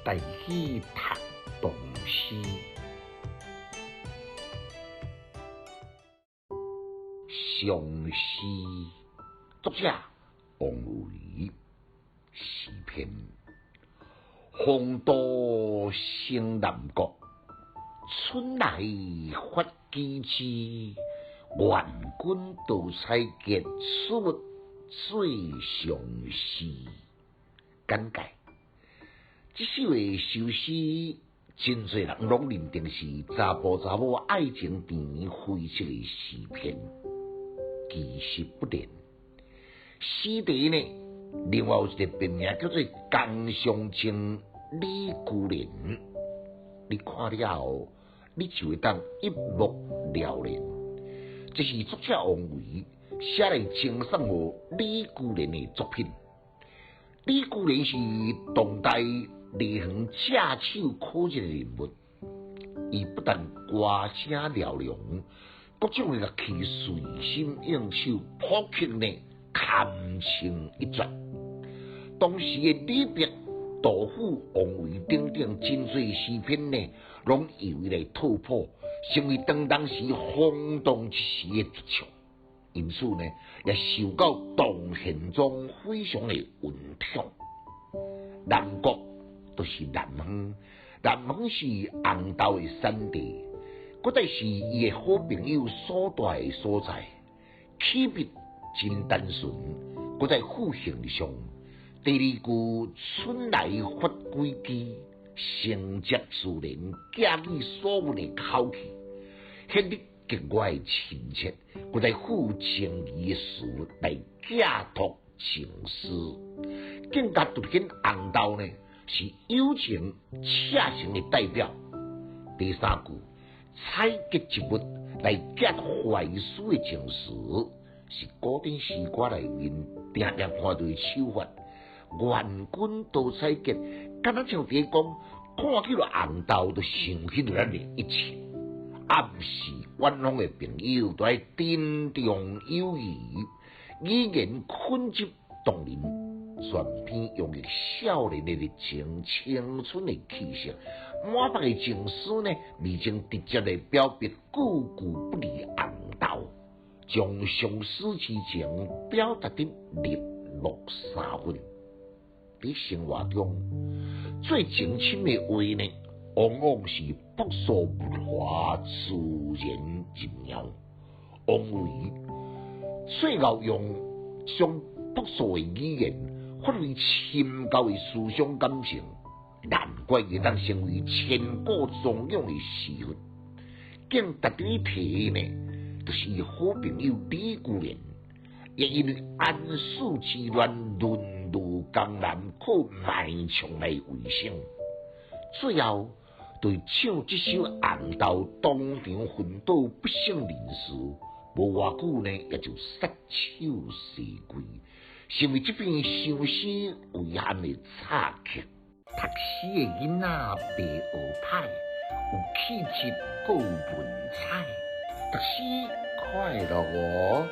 带去读唐诗。相思，作者王维。诗篇：风度生南国，春来发几枝。愿君多采擷，此物最相思。简介：这首的修诗，真侪人拢认定是查甫查某爱情甜悽切的诗篇，其实不然。诗题呢，另外有一个别名叫做《江上情》李姑娘。你看了后，你就会当一目了然。这是作者王维写来称颂李姑娘的作品。李姑娘是当代内行驾手可见的人物，伊不但歌声嘹亮，各种的乐器随心应手，谱曲呢堪称一绝。当时的李白、杜甫、王维等等真侪诗篇呢，拢由伊来拓谱，成为当时轰动一时的绝唱。因此呢，也受到唐宪宗非常的恩宠。南国就是南方，南方是红豆的产地，搁再是伊的好朋友所在的所在。起笔真单纯，搁在副形上。第二句春来发几枝，承接自然，驾驭所闻的口气，显得格外的亲切。搁在副情义的词来寄托情思，更加凸显红豆呢是友情赤诚的代表。第三句采擷一物来寄托怀思的情思，是古典诗歌内面常常看到的手法。愿君多采擷，敢若像伫讲，看起了红豆就想起了咱的一切，暗示远方的朋友都在珍重友谊，语言困急动人，全篇用少年的热情、青春的气息，满腹的情思呢，未经直接的表白，句句不离红豆，将相思之情表达得入木三分。在生活中，最情深的话呢，往往是朴素不华、自然精妙。王维最后用将朴素的语言发挥深厚的思想感情，难怪会当成为千古颂咏的诗句。更值得一提呢，就是伊好朋友李姑娘，也因为安史之乱沦入江南，靠卖唱来为生。最后对唱这首《红豆》当场昏倒不省人事，无偌久呢，也就撒手西归，成为这篇相思遗憾的插曲。读诗的囡仔白学歹，有气质，够有文采，读诗快乐哦。